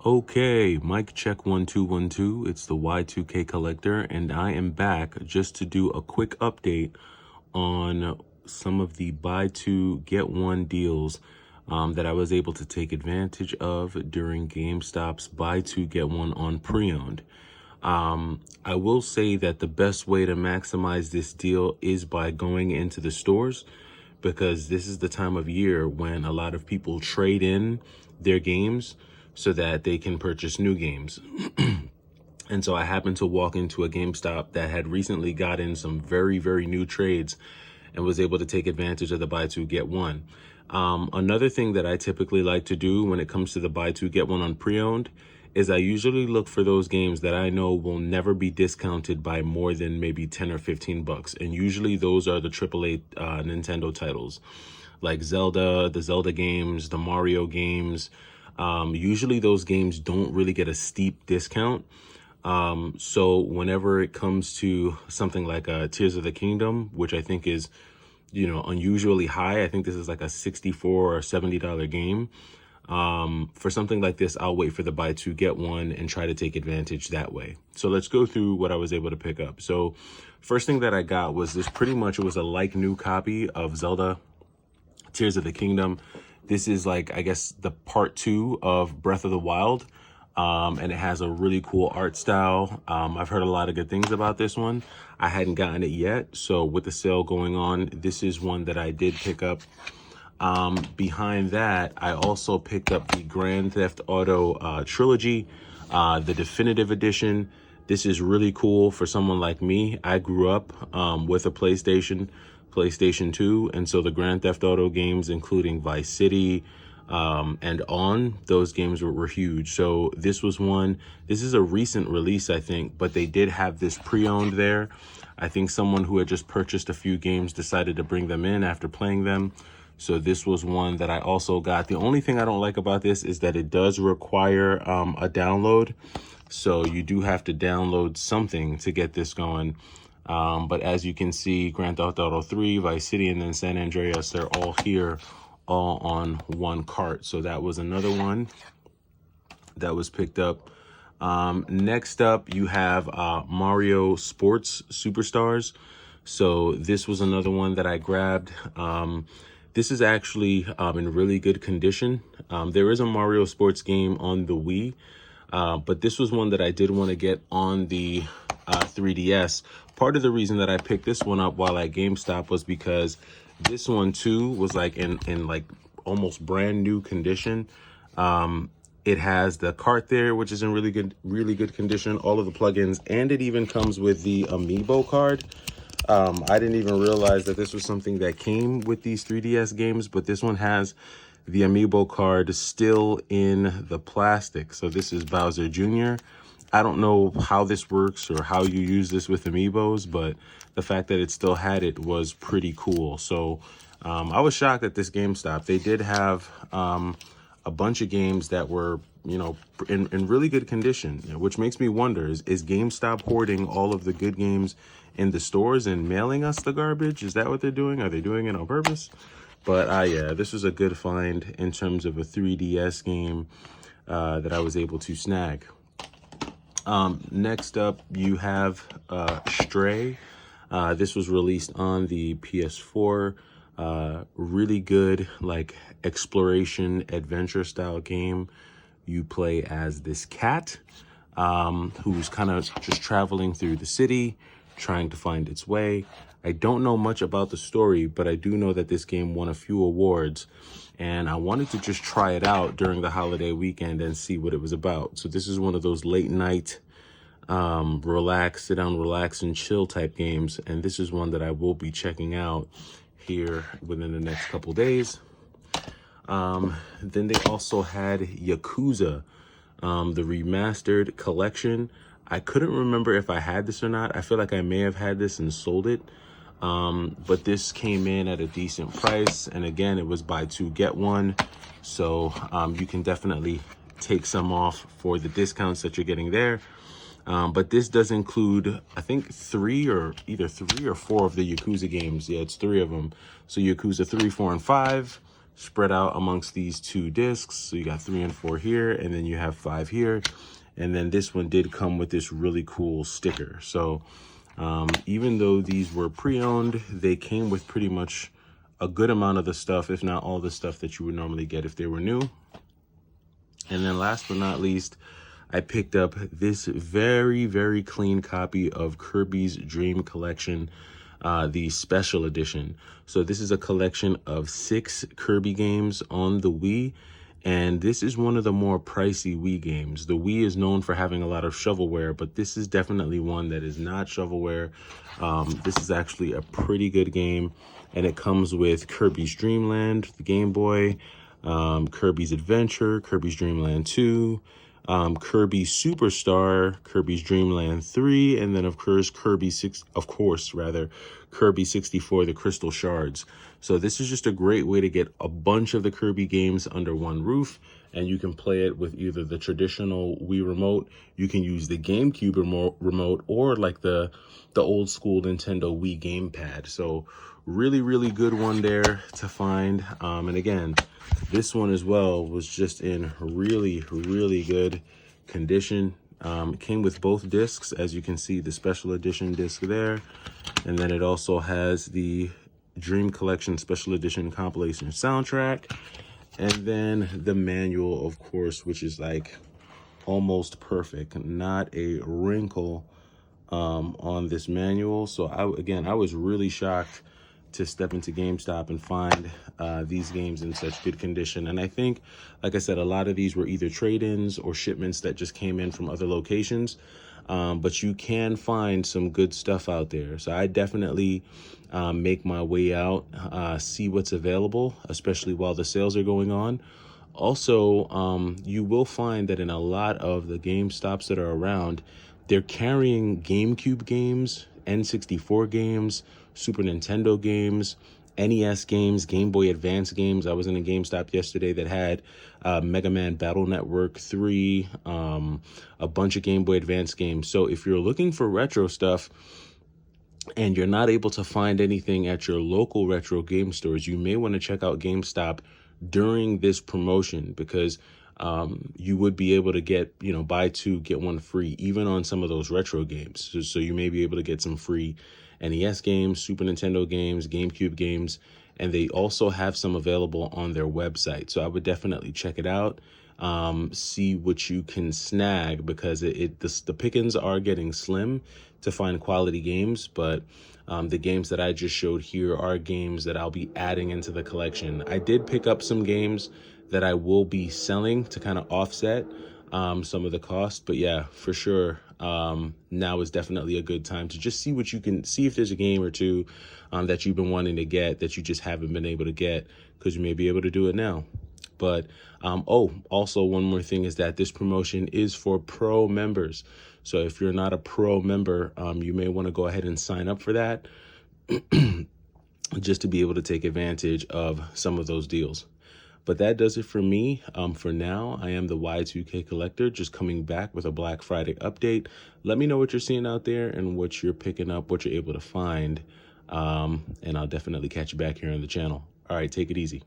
Okay, mic check 1 2 1 2. It's the Y2K Collector, and I am back just to do a quick update on some of the buy two get one deals that I was able to take advantage of during GameStop's buy two get one on pre-owned. I will say that the best way to maximize this deal is by going into the stores, because this is the time of year when a lot of people trade in their games so that they can purchase new games. And so I happened to walk into a GameStop that had recently gotten some very, very new trades and was able to take advantage of the buy two, get one. Another thing that I typically like to do when it comes to the buy two, get one on pre-owned is I usually look for those games that I know will never be discounted by more than maybe 10 or 15 bucks. And usually those are the AAA Nintendo titles like Zelda, the Zelda games, the Mario games. Usually those games don't really get a steep discount. So whenever it comes to something like Tears of the Kingdom, which I think is, unusually high, I think this is like a $64 or $70 game. For something like this, I'll wait for the buy two, get one and try to take advantage that way. So let's go through what I was able to pick up. So first thing that I got was this, pretty much it was a like new copy of Zelda Tears of the Kingdom. This is like, I guess, the part 2 of Breath of the Wild. And it has a really cool art style. I've heard a lot of good things about this one. I hadn't gotten it yet. So with the sale going on, this is one that I did pick up. Behind that, I also picked up the Grand Theft Auto trilogy, the definitive edition. This is really cool for someone like me. I grew up with a PlayStation 2, and so the Grand Theft Auto games, including Vice City and On, those games were huge. So this was one. This is a recent release, I think, but they did have this pre-owned there. I think someone who had just purchased a few games decided to bring them in after playing them. So this was one that I also got. The only thing I don't like about this is that it does require a download. So you do have to download something to get this going. But as you can see, Grand Theft Auto 3, Vice City, and then San Andreas, they're all here, all on one cart. So that was another one that was picked up. Next up, you have Mario Sports Superstars. So this was another one that I grabbed. This is actually in really good condition. There is a Mario Sports game on the Wii, but this was one that I did want to get on the 3DS. Part of the reason that I picked this one up while at GameStop was because this one too was like in like almost brand new condition. It has the cart there, which is in really good condition, all of the plugins, and it even comes with the Amiibo card. I didn't even realize that this was something that came with these 3DS games, but this one has the Amiibo card still in the plastic. So this is Bowser Jr. I don't know how this works or how you use this with Amiibos, but the fact that it still had it was pretty cool. So I was shocked at this GameStop. They did have a bunch of games that were, in really good condition, which makes me wonder, is GameStop hoarding all of the good games in the stores and mailing us the garbage? Is that what they're doing? Are they doing it on purpose? But yeah, this was a good find in terms of a 3DS game that I was able to snag. Next up, you have Stray. This was released on the PS4. Really good, like, exploration adventure style game. You play as this cat who's kind of just traveling through the city, trying to find its way. I don't know much about the story, but I do know that this game won a few awards, and I wanted to just try it out during the holiday weekend and see what it was about. So this is one of those late night, sit down, relax, and chill type games, and this is one that I will be checking out here within the next couple days. Then they also had Yakuza, the remastered collection. I couldn't remember if I had this or not. I feel like I may have had this and sold it. But this came in at a decent price. And again, it was buy two, get one. So you can definitely take some off for the discounts that you're getting there. But this does include, I think, either three or four of the Yakuza games. Yeah, it's 3 of them. So Yakuza 3, 4, and 5, spread out amongst these 2 discs. So you got 3 and 4 here, and then you have 5 here. And then this one did come with this really cool sticker. So even though these were pre-owned, they came with pretty much a good amount of the stuff, if not all the stuff that you would normally get if they were new. And then last but not least, I picked up this very, very clean copy of Kirby's Dream Collection, the special edition. So this is a collection of 6 Kirby games on the Wii. And this is one of the more pricey Wii games. The Wii is known for having a lot of shovelware, but this is definitely one that is not shovelware. This is actually a pretty good game, and it comes with Kirby's Dream Land, the Game Boy, Kirby's Adventure, Kirby's Dream Land 2, Kirby Superstar, Kirby's Dream Land 3, and then of course Kirby 64, the Crystal Shards. So this is just a great way to get a bunch of the Kirby games under one roof, and you can play it with either the traditional Wii remote, you can use the GameCube remote, or like the old school Nintendo Wii gamepad. So really, really good one there to find. And again, this one as well was just in really, really good condition. It came with both discs, as you can see, the special edition disc there. And then it also has the Dream Collection Special Edition compilation soundtrack. And then the manual, of course, which is like almost perfect, not a wrinkle on this manual. So I was really shocked to step into GameStop and find these games in such good condition. And I think, like I said, a lot of these were either trade-ins or shipments that just came in from other locations. But you can find some good stuff out there. So I definitely make my way out, see what's available, especially while the sales are going on. Also, you will find that in a lot of the GameStops that are around, they're carrying GameCube games, N64 games, Super Nintendo games, NES games, Game Boy Advance games. I was in a GameStop yesterday that had Mega Man Battle Network 3, a bunch of Game Boy Advance games. So if you're looking for retro stuff and you're not able to find anything at your local retro game stores, you may want to check out GameStop during this promotion, because you would be able to get, buy 2, get 1 free, even on some of those retro games. So you may be able to get some free NES games, Super Nintendo games, GameCube games, and they also have some available on their website. So I would definitely check it out, see what you can snag, because the pickings are getting slim to find quality games, but the games that I just showed here are games that I'll be adding into the collection. I did pick up some games that I will be selling to kind of offset some of the cost, but yeah, for sure, now is definitely a good time to just see what you can see, if there's a game or two that you've been wanting to get that you just haven't been able to get, because you may be able to do it now. But also one more thing is that this promotion is for pro members. So if you're not a pro member, you may want to go ahead and sign up for that just to be able to take advantage of some of those deals. But that does it for me. For now, I am the Y2K Collector, just coming back with a Black Friday update. Let me know what you're seeing out there and what you're picking up, what you're able to find. And I'll definitely catch you back here on the channel. All right, take it easy.